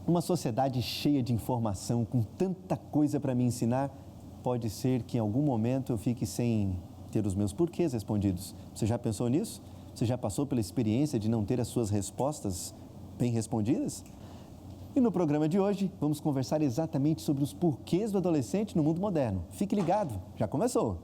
Uma sociedade cheia de informação, com tanta coisa para me ensinar, pode ser que em algum momento eu fique sem ter os meus porquês respondidos. Você já pensou nisso? Você já passou pela experiência de não ter as suas respostas bem respondidas? E no programa de hoje, vamos conversar exatamente sobre os porquês do adolescente no mundo moderno. Fique ligado, já começou!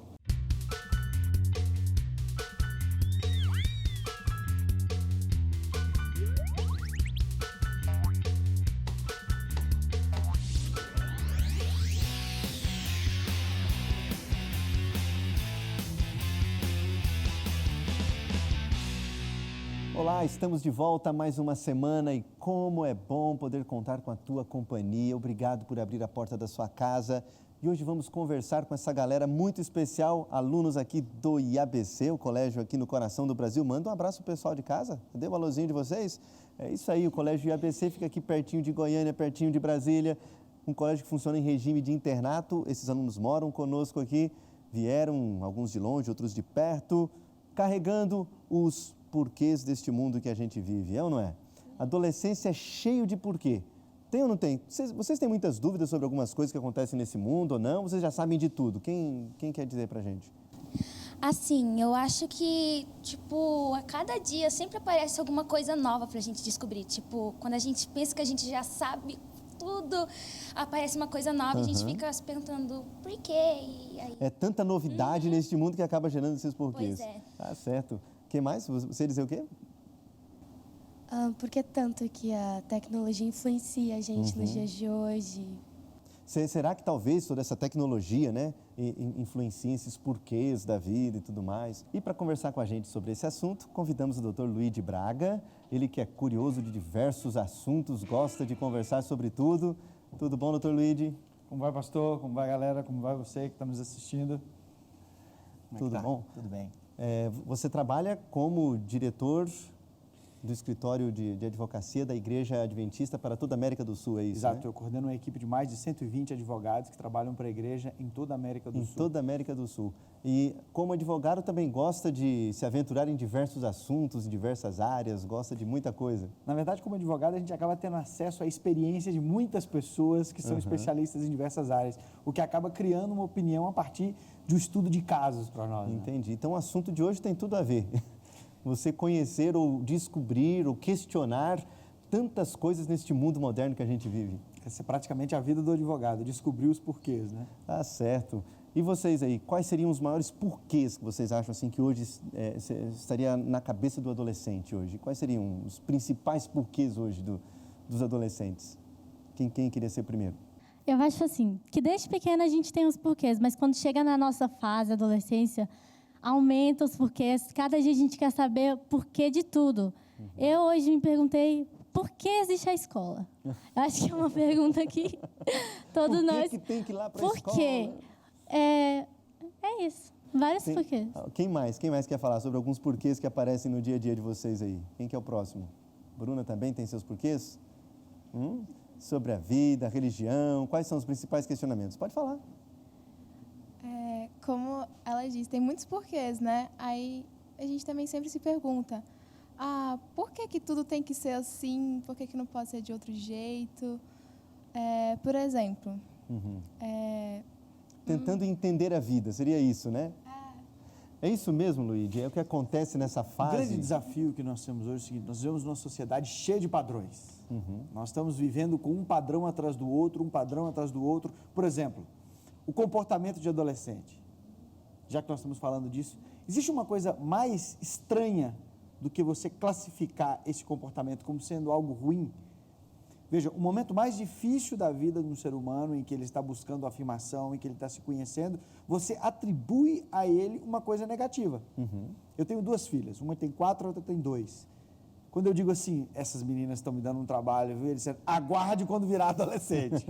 Olá, estamos de volta a mais uma semana e como é bom poder contar com a tua companhia. Obrigado por abrir a porta da sua casa. E hoje vamos conversar com essa galera muito especial, alunos aqui do IABC, o colégio aqui no coração do Brasil. Manda um abraço pro pessoal de casa. Cadê o alôzinho de vocês? É isso aí, o colégio IABC fica aqui pertinho de Goiânia, pertinho de Brasília. Um colégio que funciona em regime de internato. Esses alunos moram conosco aqui. Vieram alguns de longe, outros de perto, carregando os porquês deste mundo que a gente vive, é ou não é? Adolescência é cheio de porquê. Tem ou não tem? Vocês têm muitas dúvidas sobre algumas coisas que acontecem nesse mundo ou não? Vocês já sabem de tudo? Quem quer dizer pra gente? Assim, eu acho que, a cada dia sempre aparece alguma coisa nova pra gente descobrir. Quando a gente pensa que a gente já sabe tudo, aparece uma coisa nova e a gente fica se perguntando por quê? E aí... É tanta novidade neste mundo que acaba gerando esses porquês. Pois é. Ah, certo. O que mais? Você dizer o quê? Porque tanto que a tecnologia influencia a gente nos dias de hoje. Será que talvez toda essa tecnologia, né, influencia esses porquês da vida e tudo mais? E para conversar com a gente sobre esse assunto, convidamos o Dr. Luigi Braga, ele que é curioso de diversos assuntos, gosta de conversar sobre tudo. Tudo bom, Dr. Luigi? Como vai, pastor? Como vai, galera? Como vai você que está nos assistindo? Tudo bom? Tudo bem. Você trabalha como diretor do escritório de advocacia da Igreja Adventista para toda a América do Sul, é isso? Exato, né? eu coordeno uma equipe de mais de 120 advogados que trabalham para a igreja em toda a América do Sul. Em toda a América do Sul. E como advogado também gosta de se aventurar em diversos assuntos, em diversas áreas, gosta de muita coisa. Na verdade, como advogado, a gente acaba tendo acesso à experiência de muitas pessoas que são especialistas em diversas áreas, o que acaba criando uma opinião a partir de um estudo de casos para nós. Entendi. Né? Então o assunto de hoje tem tudo a ver. Você conhecer ou descobrir ou questionar tantas coisas neste mundo moderno que a gente vive. Essa é praticamente a vida do advogado, descobrir os porquês, né? Tá certo. E vocês aí, quais seriam os maiores porquês que vocês acham assim que hoje estaria na cabeça do adolescente hoje? Quais seriam os principais porquês hoje dos adolescentes? Quem queria ser primeiro? Eu acho assim, que desde pequena a gente tem os porquês, mas quando chega na nossa fase, adolescência, aumenta os porquês. Cada dia a gente quer saber o porquê de tudo. Eu hoje me perguntei, por que existe a escola? Eu acho que é uma pergunta que todos nós... Por que tem que ir lá para a escola? Por quê? É isso. Vários porquês. Quem mais quer falar sobre alguns porquês que aparecem no dia a dia de vocês aí? Quem que é o próximo? Bruna também tem seus porquês? Sobre a vida, a religião, quais são os principais questionamentos? Pode falar. Como ela disse, tem muitos porquês, né? Aí a gente também sempre se pergunta, por que tudo tem que ser assim? Por que não pode ser de outro jeito? Por exemplo... Tentando entender a vida, seria isso, né? É isso mesmo, Luigi? É o que acontece nessa fase? O grande desafio que nós temos hoje é o seguinte, nós vivemos numa sociedade cheia de padrões. Nós estamos vivendo com um padrão atrás do outro, um padrão atrás do outro. Por exemplo, o comportamento de adolescente. Já que nós estamos falando disso, existe uma coisa mais estranha do que você classificar esse comportamento como sendo algo ruim? Veja, o momento mais difícil da vida de um ser humano, em que ele está buscando afirmação, em que ele está se conhecendo, você atribui a ele uma coisa negativa. Eu tenho 2 filhas, uma tem 4, a outra tem 2. Quando eu digo assim, essas meninas estão me dando um trabalho, viu? Eles disseram, aguarde quando virar adolescente.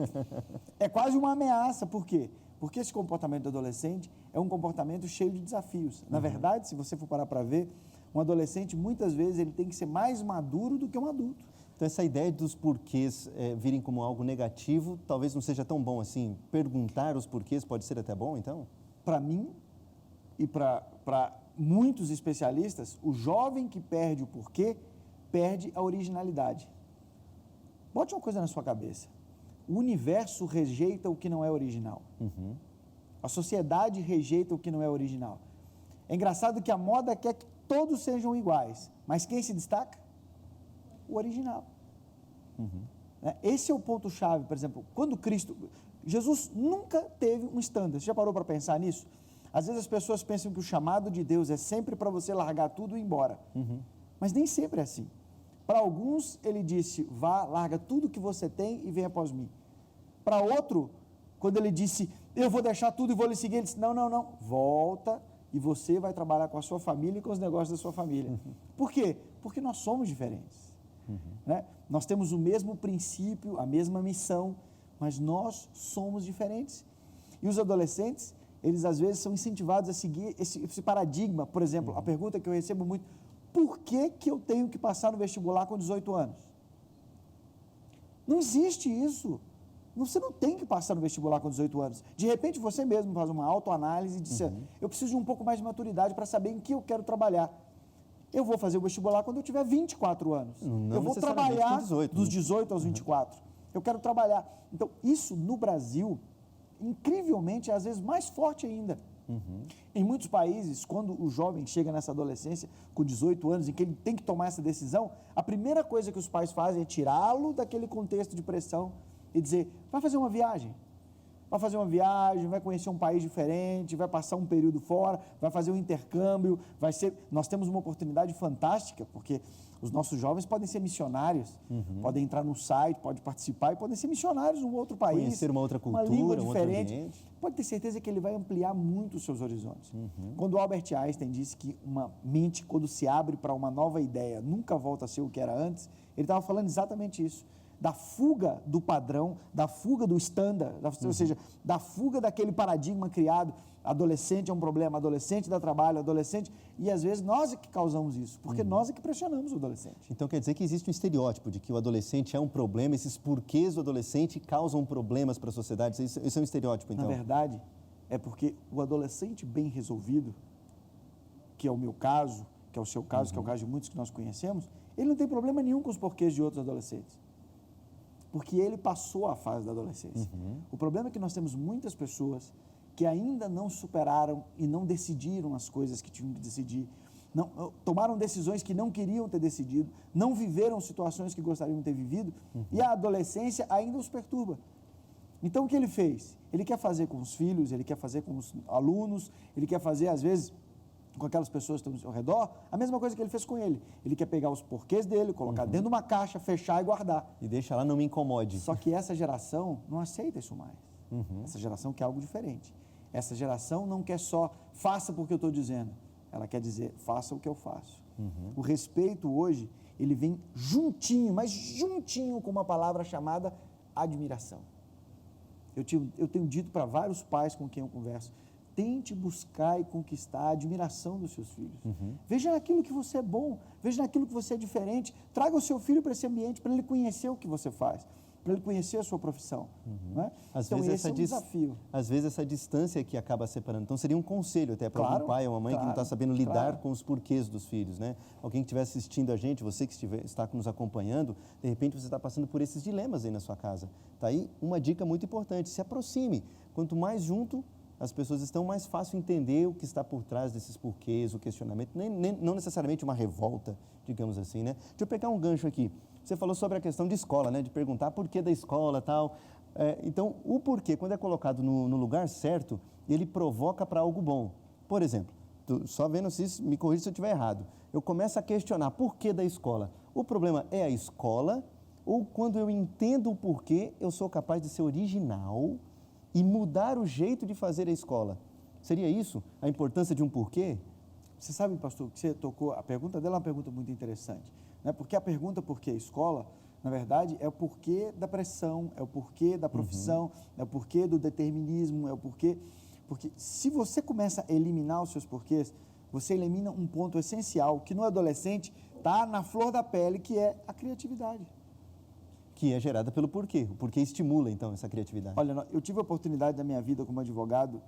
É quase uma ameaça, por quê? Porque esse comportamento do adolescente é um comportamento cheio de desafios. Na verdade, se você for parar para ver, um adolescente, muitas vezes, ele tem que ser mais maduro do que um adulto. Então, essa ideia dos porquês virem como algo negativo, talvez não seja tão bom assim. Perguntar os porquês pode ser até bom, então? Para mim e para muitos especialistas, o jovem que perde o porquê, perde a originalidade. Bote uma coisa na sua cabeça. O universo rejeita o que não é original. A sociedade rejeita o que não é original. É engraçado que a moda quer que todos sejam iguais, mas quem se destaca? O original. Né? Esse é o ponto-chave, por exemplo, quando Jesus nunca teve um standard. Você já parou para pensar nisso? Às vezes as pessoas pensam que o chamado de Deus é sempre para você largar tudo e ir embora. Mas nem sempre é assim. Para alguns, ele disse, vá, larga tudo que você tem e venha após mim. Para outro, quando ele disse, eu vou deixar tudo e vou lhe seguir, ele disse, não, volta e você vai trabalhar com a sua família e com os negócios da sua família. Por quê? Porque nós somos diferentes. Né? Nós temos o mesmo princípio, a mesma missão, mas nós somos diferentes. E os adolescentes, eles às vezes são incentivados a seguir esse paradigma. Por exemplo, a pergunta que eu recebo muito, por que eu tenho que passar no vestibular com 18 anos? Não existe isso. Você não tem que passar no vestibular com 18 anos. De repente, você mesmo faz uma autoanálise e diz, eu preciso de um pouco mais de maturidade para saber em que eu quero trabalhar. Eu vou fazer o vestibular quando eu tiver 24 anos. Não eu vou necessariamente trabalhar com 18, dos 18 aos 24. Eu quero trabalhar. Então, isso no Brasil, incrivelmente, é às vezes mais forte ainda. Em muitos países, quando o jovem chega nessa adolescência, com 18 anos, em que ele tem que tomar essa decisão, a primeira coisa que os pais fazem é tirá-lo daquele contexto de pressão e dizer, vai fazer uma viagem. Vai fazer uma viagem, vai conhecer um país diferente, vai passar um período fora, vai fazer um intercâmbio, nós temos uma oportunidade fantástica, porque os nossos jovens podem ser missionários, podem entrar no site, podem participar e podem ser missionários num outro país. Conhecer uma outra cultura, uma língua um outro diferente. ambiente. Pode ter certeza que ele vai ampliar muito os seus horizontes. Quando Albert Einstein disse que uma mente, quando se abre para uma nova ideia, nunca volta a ser o que era antes, ele estava falando exatamente isso. Da fuga do padrão, da fuga do standard, ou seja, da fuga daquele paradigma criado. Adolescente é um problema, adolescente dá trabalho, adolescente... E às vezes nós é que causamos isso, porque nós é que pressionamos o adolescente. Então quer dizer que existe um estereótipo de que o adolescente é um problema, esses porquês do adolescente causam problemas para a sociedade. Isso é um estereótipo, então? Na verdade, é porque o adolescente bem resolvido, que é o meu caso, que é o seu caso, que é o caso de muitos que nós conhecemos, ele não tem problema nenhum com os porquês de outros adolescentes. Porque ele passou a fase da adolescência. O problema é que nós temos muitas pessoas que ainda não superaram e não decidiram as coisas que tinham que decidir, tomaram decisões que não queriam ter decidido, não viveram situações que gostariam de ter vivido, e a adolescência ainda os perturba. Então, o que ele fez? Ele quer fazer com os filhos, ele quer fazer com os alunos, ele quer fazer, às vezes, com aquelas pessoas que estão ao redor, a mesma coisa que ele fez com ele. Ele quer pegar os porquês dele, colocar dentro de uma caixa, fechar e guardar. E deixa lá, não me incomode. Só que essa geração não aceita isso mais. Essa geração quer algo diferente. Essa geração não quer só, faça porque eu estou dizendo. Ela quer dizer, faça o que eu faço. O respeito hoje, ele vem juntinho, mas juntinho com uma palavra chamada admiração. Eu tenho dito para vários pais com quem eu converso, tente buscar e conquistar a admiração dos seus filhos. Veja naquilo que você é bom, veja naquilo que você é diferente. Traga o seu filho para esse ambiente, para ele conhecer o que você faz, para ele conhecer a sua profissão. Não é? Então, esse é um desafio. Às vezes, essa distância que acaba separando. Então, seria um conselho até para algum pai ou uma mãe que não está sabendo lidar com os porquês dos filhos, né? Alguém que estiver assistindo a gente, você que está nos acompanhando, de repente você está passando por esses dilemas aí na sua casa. Está aí uma dica muito importante, se aproxime. Quanto mais junto as pessoas estão, mais fácil entender o que está por trás desses porquês, o questionamento, não necessariamente uma revolta, digamos assim, né? Deixa eu pegar um gancho aqui. Você falou sobre a questão de escola, né? De perguntar por que da escola e tal. Então, o porquê, quando é colocado no lugar certo, ele provoca para algo bom. Por exemplo, só vendo se me corrija se eu estiver errado, eu começo a questionar por que da escola. O problema é a escola ou quando eu entendo o porquê, eu sou capaz de ser original e mudar o jeito de fazer a escola? Seria isso a importância de um porquê? Você sabe, pastor, que você tocou, a pergunta dela é uma pergunta muito interessante, né? Porque a pergunta por que a escola, na verdade, é o porquê da pressão, é o porquê da profissão, é o porquê do determinismo, é o porquê... Porque se você começa a eliminar os seus porquês, você elimina um ponto essencial que no adolescente está na flor da pele, que é a criatividade. Que é gerada pelo porquê. O porquê estimula, então, essa criatividade. Olha, eu tive a oportunidade da minha vida como advogado,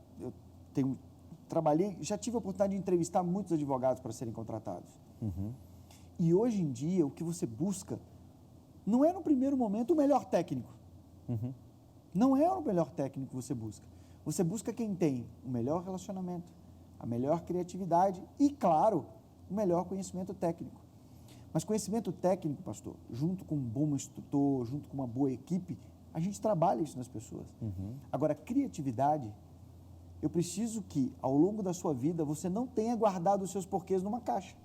trabalhei, já tive a oportunidade de entrevistar muitos advogados para serem contratados. E hoje em dia, o que você busca não é no primeiro momento o melhor técnico. Não é o melhor técnico que você busca. Você busca quem tem o melhor relacionamento, a melhor criatividade e, claro, o melhor conhecimento técnico. Mas conhecimento técnico, pastor, junto com um bom instrutor, junto com uma boa equipe, a gente trabalha isso nas pessoas. Agora, criatividade, eu preciso que, ao longo da sua vida, você não tenha guardado os seus porquês numa caixa.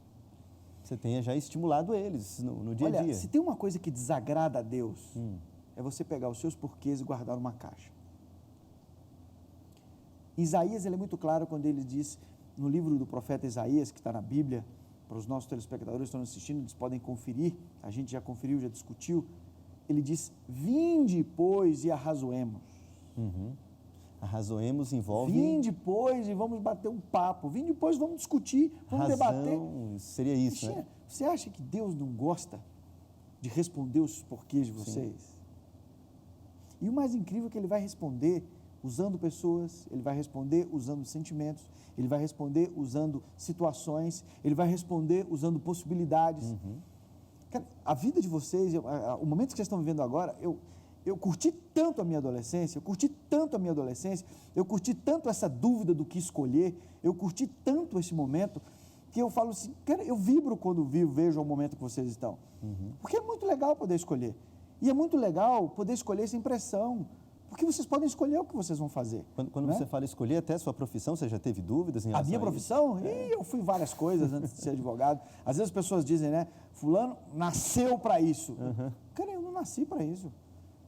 Você tenha já estimulado eles no dia a dia. Olha, se tem uma coisa que desagrada a Deus, é você pegar os seus porquês e guardar numa caixa. Isaías, ele é muito claro quando ele diz, no livro do profeta Isaías, que está na Bíblia, para os nossos telespectadores que estão assistindo, eles podem conferir, a gente já conferiu, já discutiu, ele diz, vinde, pois, e arrazoemos. Arrazoemos envolve... Vinde, pois, e vamos bater um papo. Vinde, pois, vamos discutir, vamos debater. Seria isso, né? Você acha que Deus não gosta de responder os porquês de vocês? Sim. E o mais incrível é que ele vai responder usando pessoas, ele vai responder usando sentimentos, ele vai responder usando situações, ele vai responder usando possibilidades. Cara, a vida de vocês, o momento que vocês estão vivendo agora, eu curti tanto a minha adolescência, eu curti tanto essa dúvida do que escolher, eu curti tanto esse momento, que eu falo assim, cara, eu vibro quando vejo o momento que vocês estão. Porque é muito legal poder escolher. E é muito legal poder escolher sem pressão, porque vocês podem escolher o que vocês vão fazer. Quando né? você fala escolher até a sua profissão, você já teve dúvidas em relação a minha profissão? A isso? Eu fui várias coisas antes de ser advogado. Às vezes as pessoas dizem, né, fulano nasceu para isso. Cara, eu não nasci para isso.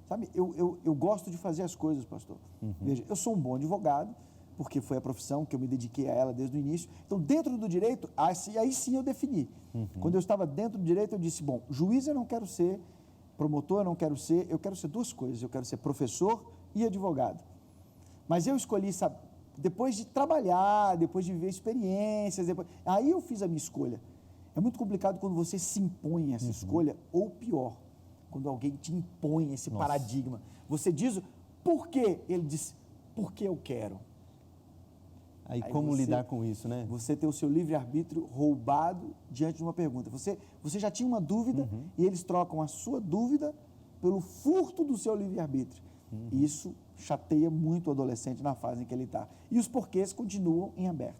Sabe, eu gosto de fazer as coisas, pastor. Veja, eu sou um bom advogado, porque foi a profissão que eu me dediquei a ela desde o início. Então, dentro do direito, aí sim eu defini. Quando eu estava dentro do direito, eu disse, bom, juiz eu não quero ser, promotor eu não quero ser, eu quero ser duas coisas, eu quero ser professor e advogado. Mas eu escolhi, sabe, depois de trabalhar, depois de viver experiências, aí eu fiz a minha escolha. É muito complicado quando você se impõe essa escolha, ou pior, quando alguém te impõe esse paradigma. Você diz, por quê? Ele diz, porque eu quero. Aí como lidar com isso, né? Você ter o seu livre-arbítrio roubado diante de uma pergunta. Você já tinha uma dúvida e eles trocam a sua dúvida pelo furto do seu livre-arbítrio. E isso chateia muito o adolescente na fase em que ele está. E os porquês continuam em aberto.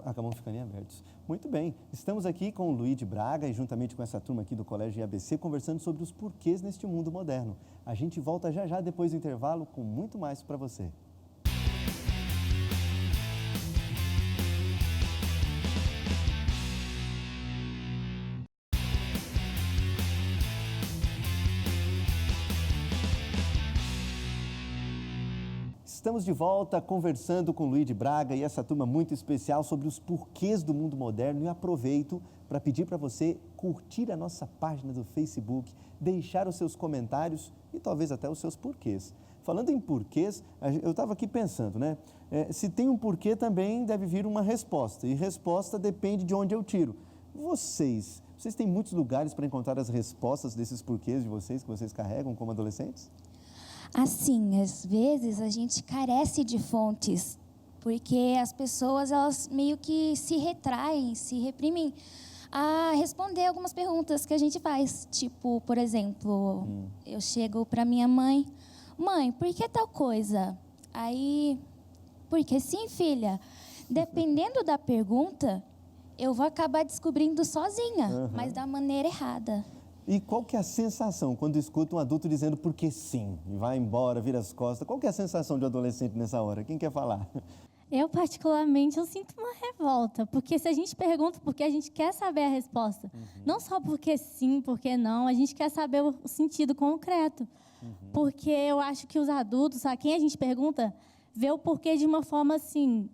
Acabam ficando em abertos. Muito bem, estamos aqui com o Luiz de Braga e juntamente com essa turma aqui do Colégio IABC conversando sobre os porquês neste mundo moderno. A gente volta já depois do intervalo com muito mais para você. Estamos de volta conversando com o Luiz de Braga e essa turma muito especial sobre os porquês do mundo moderno e aproveito para pedir para você curtir a nossa página do Facebook, deixar os seus comentários e talvez até os seus porquês. Falando em porquês, eu estava aqui pensando, né? Se tem um porquê também deve vir uma resposta e resposta depende de onde eu tiro. Vocês têm muitos lugares para encontrar as respostas desses porquês de vocês que vocês carregam como adolescentes? Assim, às vezes a gente carece de fontes, porque as pessoas, elas meio que se retraem, se reprimem a responder algumas perguntas que a gente faz. Tipo, por exemplo, eu chego para minha mãe, mãe, por que tal coisa? Aí, porque sim, filha. Dependendo da pergunta, eu vou acabar descobrindo sozinha, mas da maneira errada. E qual que é a sensação quando escuta um adulto dizendo porque sim, e vai embora, vira as costas? Qual que é a sensação de um adolescente nessa hora? Quem quer falar? Eu, particularmente, eu sinto uma revolta, porque se a gente pergunta porque a gente quer saber a resposta, não só porque sim, porque não, a gente quer saber o sentido concreto. Porque eu acho que os adultos, a quem a gente pergunta, vê o porquê de uma forma assim,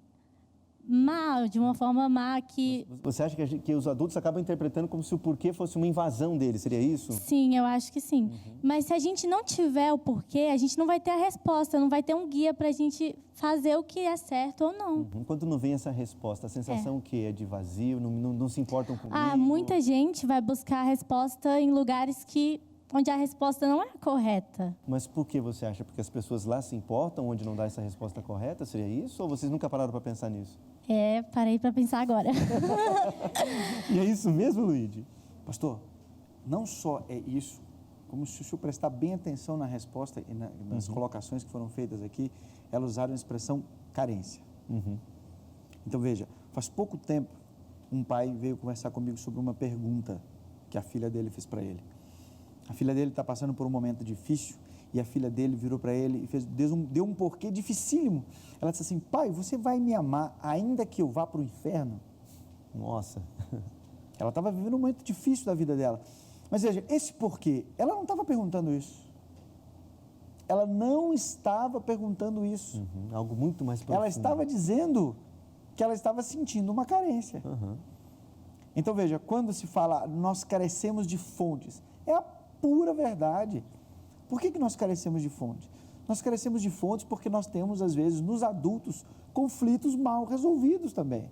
de uma forma má que... Você acha que os adultos acabam interpretando como se o porquê fosse uma invasão deles, seria isso? Sim, eu acho que sim. Mas se a gente não tiver o porquê, a gente não vai ter a resposta, não vai ter um guia para a gente fazer o que é certo ou não. Quando não vem essa resposta, a sensação o quê? É de vazio, não se importam comigo? Muita gente vai buscar a resposta em lugares onde a resposta não é correta. Mas por que você acha? Porque as pessoas lá se importam onde não dá essa resposta correta? Seria isso? Ou vocês nunca pararam para pensar nisso? Parei para pensar agora. E é isso mesmo, Luigi? Pastor, não só é isso, como se o senhor prestar bem atenção na resposta e nas colocações que foram feitas aqui, elas usaram a expressão carência. Então, veja, faz pouco tempo, um pai veio conversar comigo sobre uma pergunta que a filha dele fez para ele. A filha dele está passando por um momento difícil e a filha dele virou para ele e deu um porquê dificílimo. Ela disse assim: pai, você vai me amar ainda que eu vá para o inferno? Nossa. Ela estava vivendo um momento difícil da vida dela. Mas veja, esse porquê, ela não estava perguntando isso. Ela não estava perguntando isso. Algo muito mais profundo. Ela estava dizendo que ela estava sentindo uma carência. Então, veja, quando se fala nós carecemos de fontes, é a pura verdade. Por que nós carecemos de fontes? Nós carecemos de fontes porque nós temos, às vezes, nos adultos, conflitos mal resolvidos também.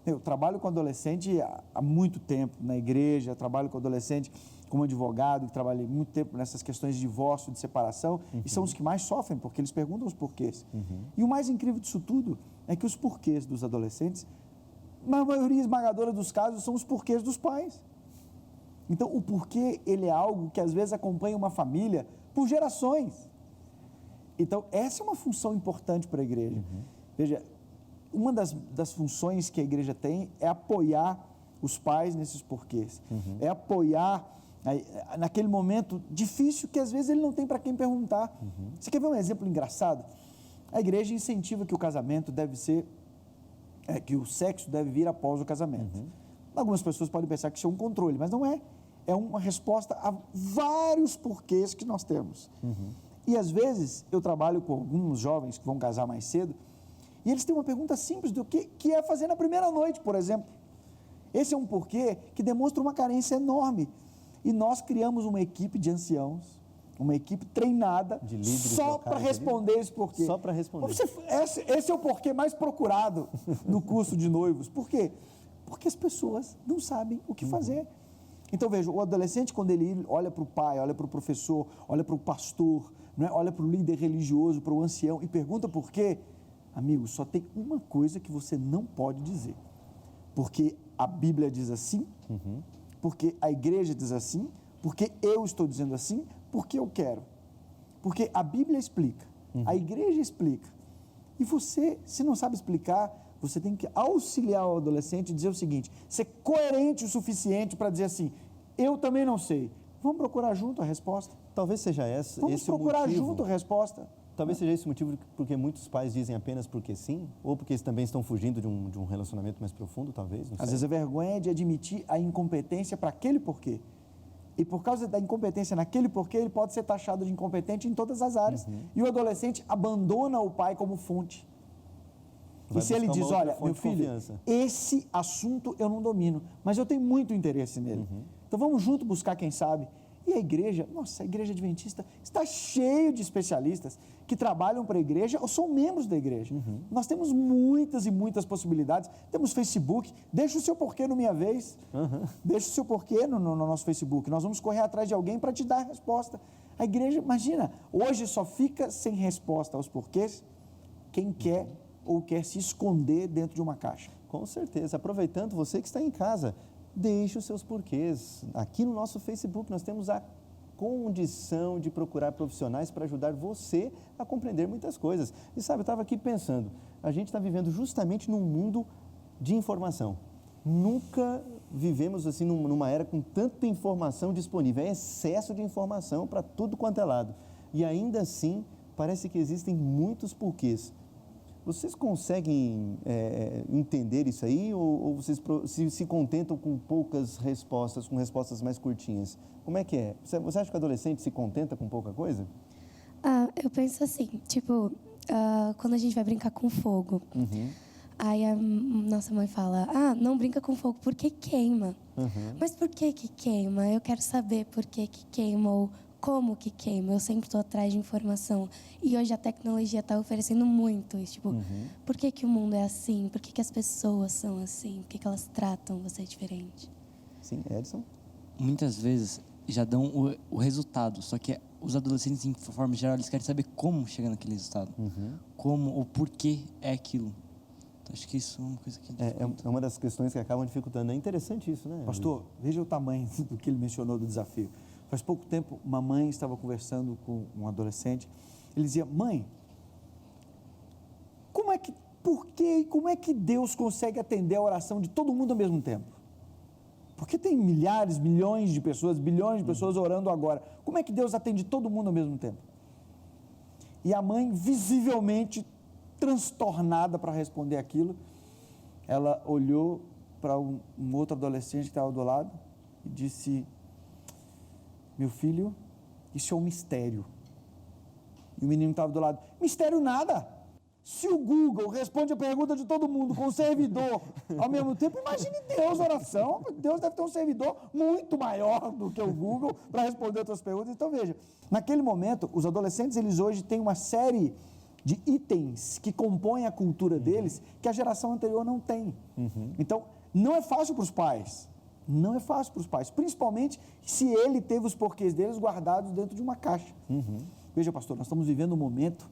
Eu trabalho com adolescente há muito tempo na igreja, trabalho com adolescente como advogado, trabalhei muito tempo nessas questões de divórcio, de separação, e são os que mais sofrem, porque eles perguntam os porquês. E o mais incrível disso tudo é que os porquês dos adolescentes, na maioria esmagadora dos casos, são os porquês dos pais. Então, o porquê, ele é algo que às vezes acompanha uma família por gerações. Então, essa é uma função importante para a igreja. Veja, uma das funções que a igreja tem é apoiar os pais nesses porquês. É apoiar naquele momento difícil que às vezes ele não tem para quem perguntar. Você quer ver um exemplo engraçado? A igreja incentiva que o casamento deve ser, que o sexo deve vir após o casamento. Algumas pessoas podem pensar que isso é um controle, mas não é. É uma resposta a vários porquês que nós temos. E às vezes eu trabalho com alguns jovens que vão casar mais cedo, e eles têm uma pergunta simples do que é fazer na primeira noite, por exemplo. Esse é um porquê que demonstra uma carência enorme. E nós criamos uma equipe de anciãos, uma equipe treinada de líderes só para responder esse porquê. Só para responder. Esse é o porquê mais procurado no curso de noivos. Por quê? Porque as pessoas não sabem o que fazer. Então, veja, o adolescente, quando ele olha para o pai, olha para o professor, olha para o pastor, não é? Olha para o líder religioso, para o ancião e pergunta por quê, amigo, só tem uma coisa que você não pode dizer. Porque a Bíblia diz assim, porque a igreja diz assim, porque eu estou dizendo assim, porque eu quero. Porque a Bíblia explica, a igreja explica. E você, se não sabe explicar, você tem que auxiliar o adolescente e dizer o seguinte, ser coerente o suficiente para dizer assim, eu também não sei. Vamos procurar junto a resposta. Talvez seja esse Vamos procurar junto a resposta. Talvez seja esse o motivo porque muitos pais dizem apenas porque sim, ou porque eles também estão fugindo de um relacionamento mais profundo, talvez. Não sei. Às vezes a vergonha é de admitir a incompetência para aquele porquê. E por causa da incompetência naquele porquê, ele pode ser taxado de incompetente em todas as áreas. E o adolescente abandona o pai como fonte. E se ele diz, olha, meu filho, esse assunto eu não domino, mas eu tenho muito interesse nele. Então vamos junto buscar quem sabe. E a igreja, nossa, a igreja adventista está cheia de especialistas que trabalham para a igreja ou são membros da igreja. Nós temos muitas e muitas possibilidades. Temos Facebook, deixa o seu porquê no Minha Vez, deixa o seu porquê no nosso Facebook. Nós vamos correr atrás de alguém para te dar a resposta. A igreja, imagina, hoje só fica sem resposta aos porquês quem quer ou quer se esconder dentro de uma caixa. Com certeza. Aproveitando, você que está em casa, deixe os seus porquês. Aqui no nosso Facebook nós temos a condição de procurar profissionais para ajudar você a compreender muitas coisas. E sabe, eu estava aqui pensando, a gente está vivendo justamente num mundo de informação. Nunca vivemos assim numa era com tanta informação disponível. É excesso de informação para tudo quanto é lado. E ainda assim, parece que existem muitos porquês. Vocês conseguem entender isso aí ou vocês se contentam com poucas respostas, com respostas mais curtinhas? Como é que é? Você acha que o adolescente se contenta com pouca coisa? Eu penso assim, tipo, quando a gente vai brincar com fogo, aí a nossa mãe fala, não brinca com fogo porque queima. Mas por que queima? Eu quero saber por que queima ou como que queima. Eu sempre estou atrás de informação. E hoje a tecnologia está oferecendo muito isso. Tipo, por que o mundo é assim? Por que as pessoas são assim? Por que elas tratam você diferente? Sim, Edson? Muitas vezes já dão o resultado, só que os adolescentes, em forma geral, eles querem saber como chegar naquele resultado. Como ou por que é aquilo. Então, acho que isso é uma coisa que... É uma das questões que acabam dificultando. É interessante isso, né? Pastor, veja o tamanho do que ele mencionou do desafio. Faz pouco tempo, uma mãe estava conversando com um adolescente. Ele dizia: mãe, por que e como é que Deus consegue atender a oração de todo mundo ao mesmo tempo? Porque tem milhares, milhões de pessoas, bilhões de pessoas orando agora. Como é que Deus atende todo mundo ao mesmo tempo? E a mãe, visivelmente transtornada para responder aquilo, ela olhou para um outro adolescente que estava do lado e disse: meu filho, isso é um mistério. E o menino que estava do lado: mistério nada! Se o Google responde a pergunta de todo mundo com um servidor ao mesmo tempo, imagine Deus, oração. Deus deve ter um servidor muito maior do que o Google para responder outras perguntas. Então, veja, naquele momento, os adolescentes, eles hoje têm uma série de itens que compõem a cultura deles que a geração anterior não tem. Então, não é fácil para os pais. Não é fácil para os pais, principalmente se ele teve os porquês deles guardados dentro de uma caixa. Veja, pastor, nós estamos vivendo um momento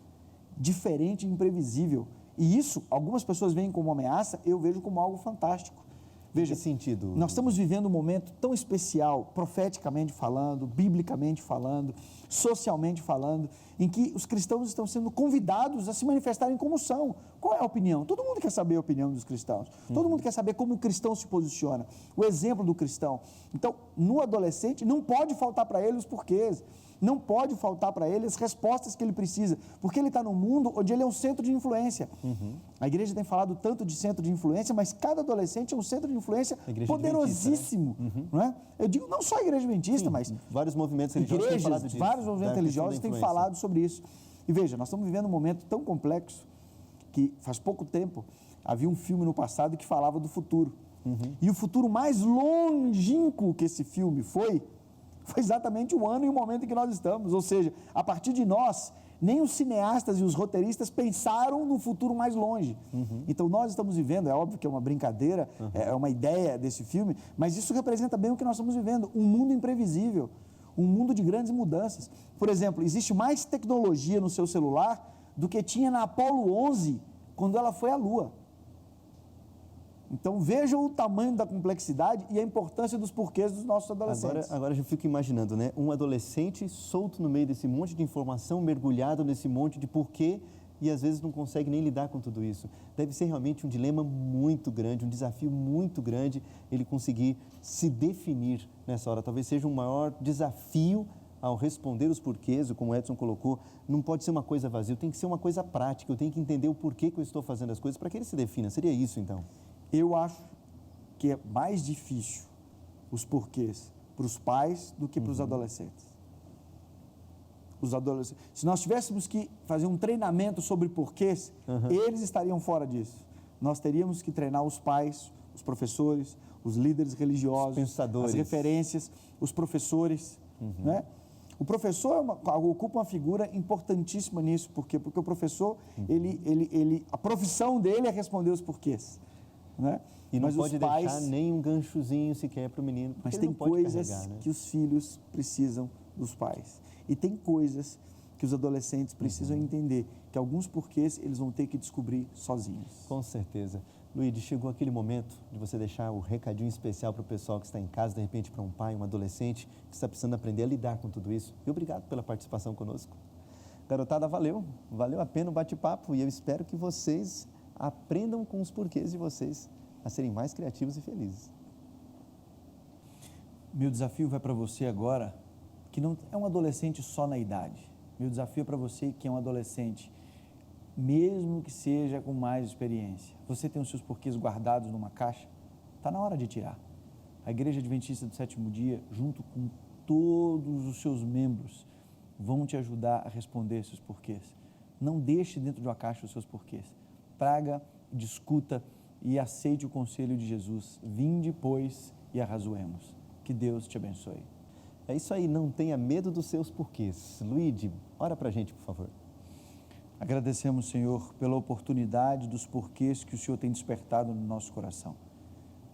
diferente e imprevisível. E isso, algumas pessoas veem como ameaça, eu vejo como algo fantástico. Veja, que sentido? Nós estamos vivendo um momento tão especial, profeticamente falando, biblicamente falando, socialmente falando, em que os cristãos estão sendo convidados a se manifestarem como são. Qual é a opinião? Todo mundo quer saber a opinião dos cristãos. Todo mundo quer saber como o cristão se posiciona, o exemplo do cristão. Então, no adolescente, não pode faltar para ele os porquês. Não pode faltar para ele as respostas que ele precisa, porque ele está num mundo onde ele é um centro de influência. A igreja tem falado tanto de centro de influência, mas cada adolescente é um centro de influência poderosíssimo. Adventista, né? Não é? Eu digo não só a igreja adventista, mas vários movimentos religiosos têm falado disso. Vários movimentos religiosos têm influência. falado sobre isso. E veja, nós estamos vivendo um momento tão complexo que faz pouco tempo havia um filme no passado que falava do futuro. E o futuro mais longínquo que esse filme foi exatamente o ano e o momento em que nós estamos. Ou seja, a partir de nós, nem os cineastas e os roteiristas pensaram no futuro mais longe. Então, nós estamos vivendo, é óbvio que é uma brincadeira, é uma ideia desse filme, mas isso representa bem o que nós estamos vivendo, um mundo imprevisível, um mundo de grandes mudanças. Por exemplo, existe mais tecnologia no seu celular do que tinha na Apollo 11, quando ela foi à Lua. Então, vejam o tamanho da complexidade e a importância dos porquês dos nossos adolescentes. Agora eu fico imaginando, né? Um adolescente solto no meio desse monte de informação, mergulhado nesse monte de porquê e às vezes não consegue nem lidar com tudo isso. Deve ser realmente um dilema muito grande, um desafio muito grande ele conseguir se definir nessa hora. Talvez seja um maior desafio ao responder os porquês, como o Edson colocou, não pode ser uma coisa vazia, tem que ser uma coisa prática, eu tenho que entender o porquê que eu estou fazendo as coisas para que ele se defina. Seria isso, então? Eu acho que é mais difícil os porquês para os pais do que para os adolescentes. Se nós tivéssemos que fazer um treinamento sobre porquês, eles estariam fora disso. Nós teríamos que treinar os pais, os professores, os líderes religiosos, os pensadores, as referências, os professores, né? O professor ocupa uma figura importantíssima nisso, porque o professor, a profissão dele é responder os porquês. Né? E não mas pode os pais, deixar nem um ganchozinho sequer para o menino. Mas ele tem não pode coisas carregar, né? que os filhos precisam dos pais. E tem coisas que os adolescentes precisam entender, que alguns porquês eles vão ter que descobrir sozinhos. Com certeza. Luíde, chegou aquele momento de você deixar o recadinho especial para o pessoal que está em casa, de repente para um pai, um adolescente, que está precisando aprender a lidar com tudo isso. E obrigado pela participação conosco. Garotada, valeu a pena o bate-papo e eu espero que vocês aprendam com os porquês de vocês a serem mais criativos e felizes. Meu desafio vai para você agora, que não é um adolescente só na idade. Meu desafio é para você que é um adolescente, mesmo que seja com mais experiência. Você tem os seus porquês guardados numa caixa, está na hora de tirar. A Igreja Adventista do Sétimo Dia, junto com todos os seus membros, vão te ajudar a responder esses porquês. Não deixe dentro de uma caixa os seus porquês. Traga, discuta e aceite o conselho de Jesus. Vinde, pois, e arrazoemos. Que Deus te abençoe. É isso aí, não tenha medo dos seus porquês. Luíde, ora pra gente, por favor. Agradecemos, Senhor, pela oportunidade dos porquês que o Senhor tem despertado no nosso coração.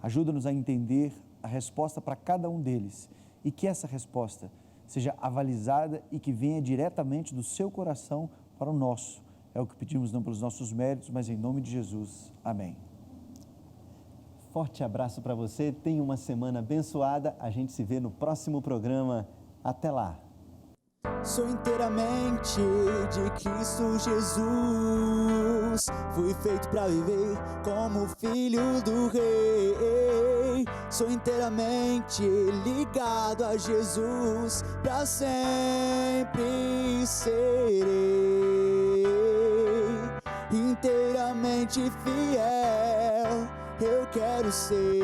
Ajuda-nos a entender a resposta para cada um deles e que essa resposta seja avalizada e que venha diretamente do seu coração para o nosso. É o que pedimos não pelos nossos méritos, mas em nome de Jesus. Amém. Forte abraço para você, tenha uma semana abençoada. A gente se vê no próximo programa. Até lá! Sou inteiramente de Cristo Jesus. Fui feito para viver como filho do Rei. Sou inteiramente ligado a Jesus. Para sempre serei. Inteiramente fiel eu quero ser.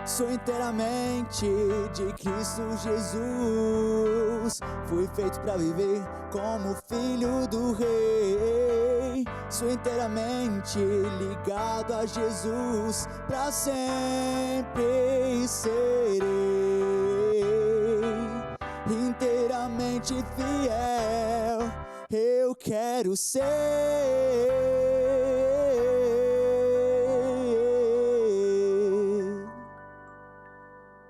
Sou inteiramente de Cristo Jesus. Fui feito para viver como filho do Rei. Sou inteiramente ligado a Jesus. Para sempre serei. Inteiramente fiel eu quero ser.